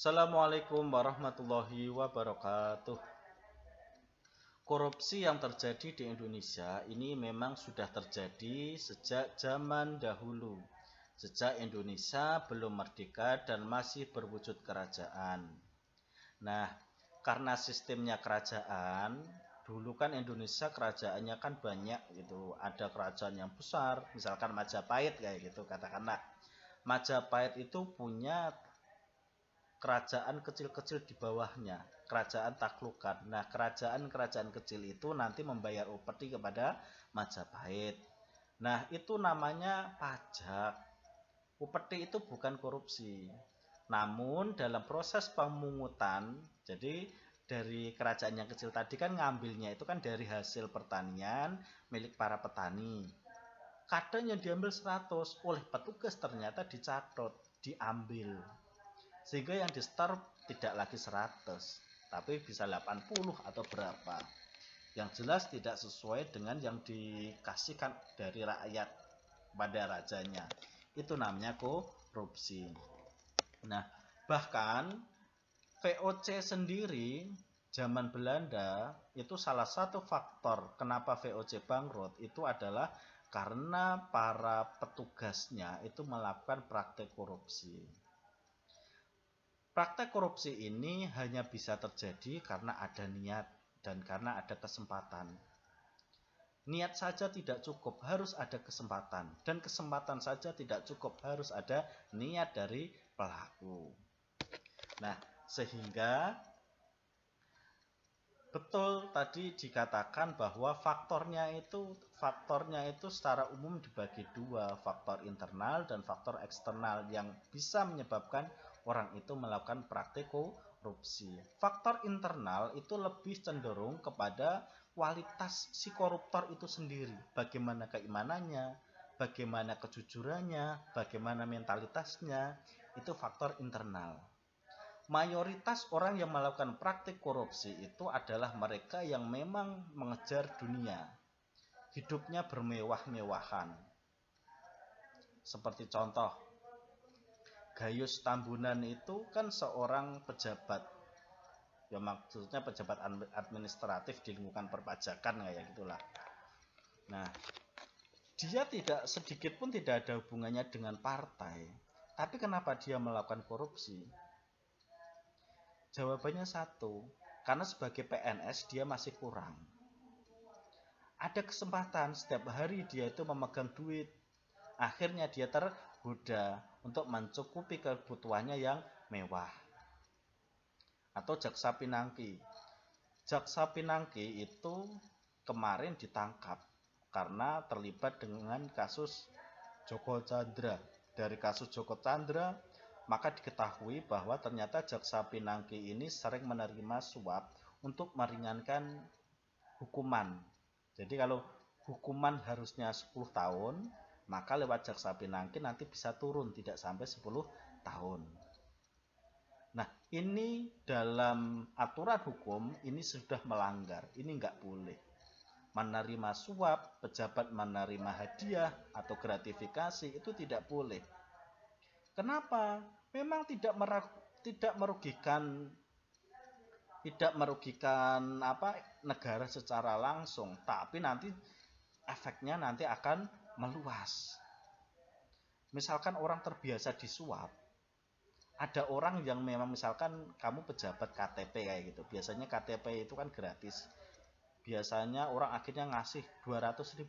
Assalamualaikum warahmatullahi wabarakatuh. Korupsi yang terjadi di Indonesia ini memang sudah terjadi sejak zaman dahulu, sejak Indonesia belum merdeka dan masih berwujud kerajaan. Nah, karena sistemnya kerajaan, dulu kan Indonesia kerajaannya kan banyak gitu. Ada kerajaan yang besar, misalkan Majapahit kayak gitu katakanlah. Majapahit itu punya kerajaan kecil-kecil di bawahnya, kerajaan taklukan. Nah, kerajaan-kerajaan kecil itu nanti membayar upeti kepada Majapahit. Nah, itu namanya pajak. Upeti itu bukan korupsi. Namun dalam proses pemungutan, jadi dari kerajaan yang kecil tadi kan ngambilnya itu kan dari hasil pertanian milik para petani. Kadang yang diambil 100 oleh petugas ternyata dicatat, diambil, sehingga yang di store tidak lagi 100 tapi bisa 80 atau berapa, yang jelas tidak sesuai dengan yang dikasihkan dari rakyat pada rajanya. Itu namanya korupsi. Nah, bahkan VOC sendiri zaman Belanda itu salah satu faktor kenapa VOC bangkrut itu adalah karena para petugasnya itu melakukan praktek korupsi. Praktek korupsi ini hanya bisa terjadi karena ada niat dan karena ada kesempatan. Niat saja tidak cukup, harus ada kesempatan. Dan kesempatan saja tidak cukup, harus ada niat dari pelaku. Nah, sehingga betul tadi dikatakan bahwa faktornya itu secara umum dibagi dua, faktor internal dan faktor eksternal yang bisa menyebabkan orang itu melakukan praktik korupsi. Faktor internal itu lebih cenderung kepada kualitas si koruptor itu sendiri, bagaimana keimanannya, bagaimana kejujurannya, bagaimana mentalitasnya, itu faktor internal. Mayoritas orang yang melakukan praktik korupsi itu adalah mereka yang memang mengejar dunia, hidupnya bermewah-mewahan. Seperti contoh, Gayus Tambunan itu kan seorang pejabat, ya maksudnya pejabat administratif di lingkungan perpajakan kayak gitulah. Nah, dia tidak sedikit pun tidak ada hubungannya dengan partai, tapi kenapa dia melakukan korupsi? Jawabannya satu, karena sebagai PNS dia masih kurang. Ada kesempatan setiap hari dia itu memegang duit, akhirnya dia tergoda untuk mencukupi kebutuhannya yang mewah. Atau Jaksa Pinangki. Jaksa Pinangki itu kemarin ditangkap karena terlibat dengan kasus Joko Chandra. Dari kasus Joko Chandra, maka diketahui bahwa ternyata Jaksa Pinangki ini sering menerima suap untuk meringankan hukuman. Jadi kalau hukuman harusnya 10 tahun, maka lewat Jaksa Pinangki nanti bisa turun tidak sampai 10 tahun. Nah, ini dalam aturan hukum ini sudah melanggar, ini nggak boleh. Menerima suap, pejabat menerima hadiah atau gratifikasi itu tidak boleh. Kenapa? Memang tidak merugikan negara secara langsung, tapi nanti efeknya nanti akan meluas. Misalkan orang terbiasa disuap, ada orang yang memang misalkan kamu pejabat KTP kayak gitu, biasanya KTP itu kan gratis, biasanya orang akhirnya ngasih 200.000,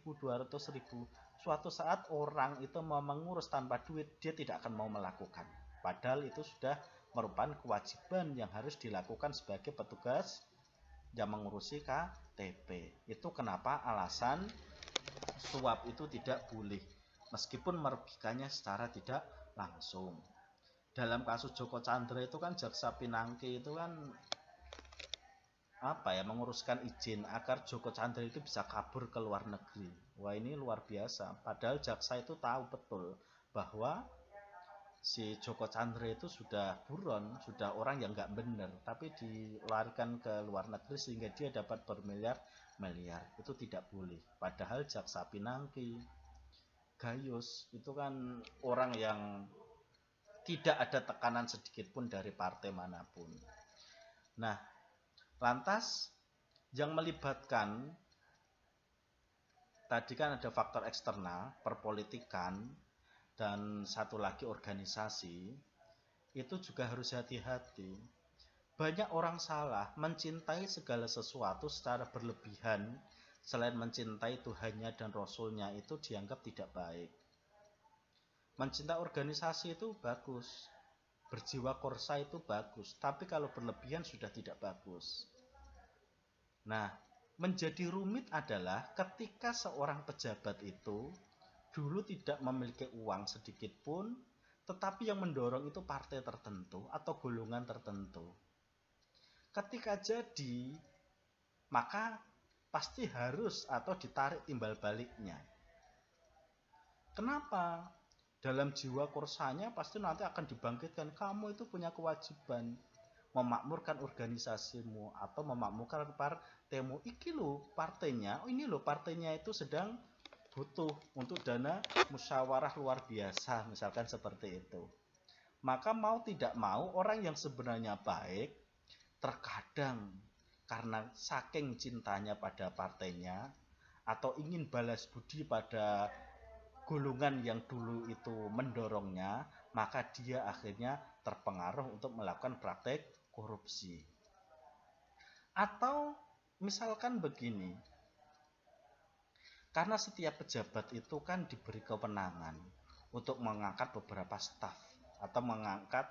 suatu saat orang itu mau mengurus tanpa duit, dia tidak akan mau melakukan, padahal itu sudah merupakan kewajiban yang harus dilakukan sebagai petugas yang mengurusi KTP. Itu kenapa alasan suap itu tidak boleh, meskipun merugikannya secara tidak langsung. Dalam kasus Joko Chandra itu kan Jaksa Pinangki itu kan menguruskan izin agar Joko Chandra itu bisa kabur ke luar negeri. Wah, ini luar biasa. Padahal jaksa itu tahu betul bahwa si Joko Chandra itu sudah buron, sudah orang yang nggak benar, tapi dilarikan ke luar negeri sehingga dia dapat bermiliar-miliar. Itu tidak boleh. Padahal Jaksa Pinangki, Gayus itu kan orang yang Tidak ada tekanan sedikit pun dari partai manapun. Nah, lantas yang melibatkan tadi kan ada faktor eksternal, perpolitikan, dan satu lagi organisasi, itu juga harus hati-hati. Banyak orang salah mencintai segala sesuatu secara berlebihan, selain mencintai Tuhannya dan Rasulnya itu dianggap tidak baik. Mencintai organisasi itu bagus, berjiwa korsa itu bagus, tapi kalau berlebihan sudah tidak bagus. Nah, menjadi rumit adalah ketika seorang pejabat itu dulu tidak memiliki uang sedikit pun, tetapi yang mendorong itu partai tertentu atau golongan tertentu. Ketika jadi, maka pasti harus atau ditarik timbal baliknya. Kenapa? Dalam jiwa korsanya pasti nanti akan dibangkitkan, kamu itu punya kewajiban memakmurkan organisasimu atau memakmurkan partaimu. Iki lo partainya, ini lo partainya itu sedang butuh untuk dana musyawarah luar biasa, misalkan seperti itu. Maka mau tidak mau orang yang sebenarnya baik terkadang karena saking cintanya pada partainya atau ingin balas budi pada golongan yang dulu itu mendorongnya, maka dia akhirnya terpengaruh untuk melakukan praktek korupsi. Atau misalkan begini, karena setiap pejabat itu kan diberi kewenangan untuk mengangkat beberapa staf atau mengangkat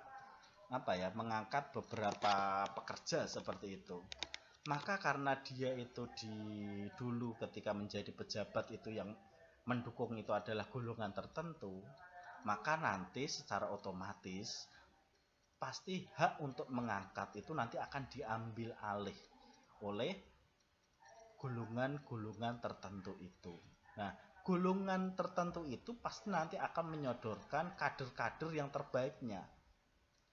beberapa pekerja seperti itu. Maka karena dia itu dulu ketika menjadi pejabat itu yang mendukung itu adalah golongan tertentu, maka nanti secara otomatis pasti hak untuk mengangkat itu nanti akan diambil alih oleh golongan-golongan tertentu itu. Nah, golongan tertentu itu pasti nanti akan menyodorkan kader-kader yang terbaiknya.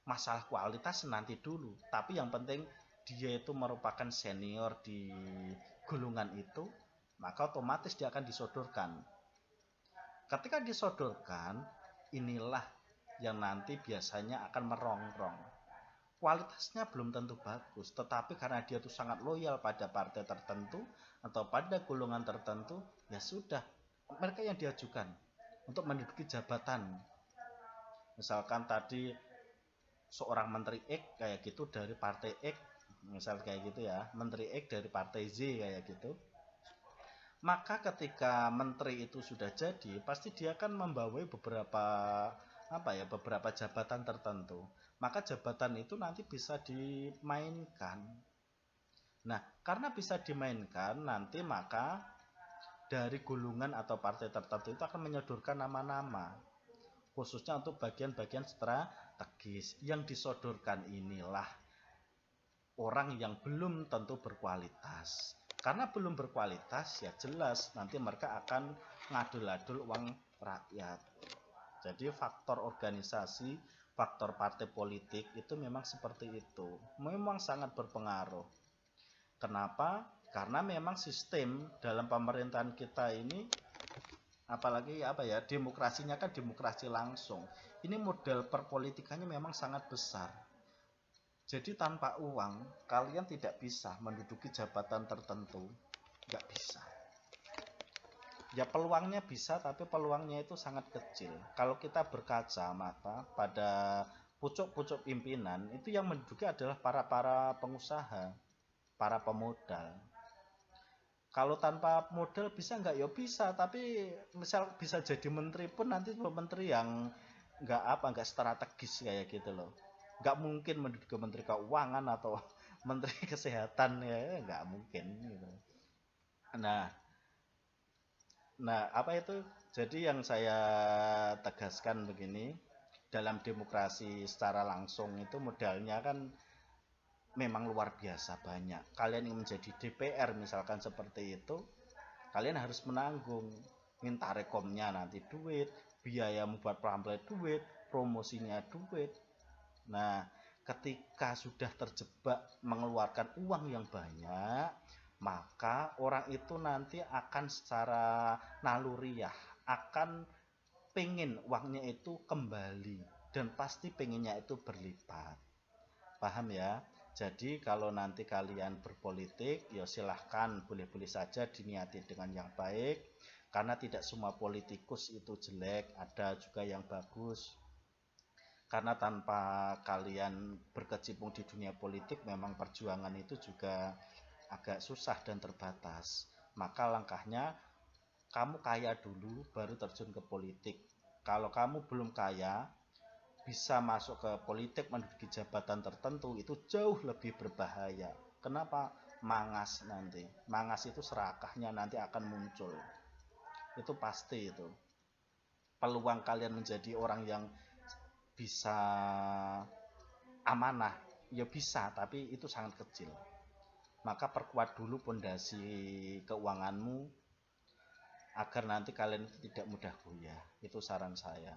Masalah kualitas nanti dulu, tapi yang penting dia itu merupakan senior di golongan itu, maka otomatis dia akan disodorkan. Ketika disodorkan, inilah yang nanti biasanya akan merongrong. Kualitasnya belum tentu bagus, tetapi karena dia itu sangat loyal pada partai tertentu atau pada golongan tertentu, ya sudah, mereka yang diajukan untuk menduduki jabatan. Misalkan tadi seorang menteri X kayak gitu dari partai X, misal kayak gitu ya, menteri X dari partai Z kayak gitu. Maka ketika menteri itu sudah jadi, pasti dia akan membawai beberapa jabatan tertentu. Maka jabatan itu nanti bisa dimainkan. Nah, karena bisa dimainkan nanti, maka dari golongan atau partai tertentu itu akan menyodorkan nama-nama, khususnya untuk bagian-bagian strategis. Yang disodorkan inilah orang yang belum tentu berkualitas. Karena belum berkualitas, ya jelas nanti mereka akan ngadul-adul uang rakyat. Jadi faktor organisasi, faktor partai politik itu memang seperti itu. Memang sangat berpengaruh. Kenapa? Karena memang sistem dalam pemerintahan kita ini, apalagi demokrasinya kan demokrasi langsung. Ini model perpolitikannya memang sangat besar. Jadi tanpa uang, kalian tidak bisa menduduki jabatan tertentu. Nggak bisa. Ya peluangnya bisa, tapi peluangnya itu sangat kecil. Kalau kita berkaca mata pada pucuk-pucuk pimpinan, itu yang menduduki adalah para pengusaha, para pemodal. Kalau tanpa modal bisa nggak? Ya bisa, tapi misal bisa jadi menteri pun nanti menteri yang nggak strategis kayak gitu loh. Nggak mungkin menduduki menteri keuangan atau menteri kesehatan, ya nggak mungkin gitu. Nah jadi yang saya tegaskan begini, dalam demokrasi secara langsung itu modalnya kan memang luar biasa banyak. Kalian yang menjadi DPR misalkan seperti itu, kalian harus menanggung, minta rekomnya nanti duit, biaya membuat pamflet duit, promosinya duit. Nah, ketika sudah terjebak mengeluarkan uang yang banyak, maka orang itu nanti akan secara naluriah akan pengen uangnya itu kembali. dan pasti pengennya itu berlipat. Paham ya? Jadi kalau nanti kalian berpolitik, ya silahkan, boleh-boleh saja diniati dengan yang baik, karena tidak semua politikus itu jelek, ada juga yang bagus. Karena tanpa kalian berkecimpung di dunia politik, memang perjuangan itu juga agak susah dan terbatas. Maka langkahnya, kamu kaya dulu, baru terjun ke politik. Kalau kamu belum kaya, bisa masuk ke politik menduduki jabatan tertentu, itu jauh lebih berbahaya. Kenapa? Mangas nanti. Mangas itu serakahnya nanti akan muncul. Itu pasti itu. Peluang kalian menjadi orang yang bisa amanah, ya bisa, tapi itu sangat kecil. Maka perkuat dulu pondasi keuanganmu agar nanti kalian itu tidak mudah goyah. Itu saran saya.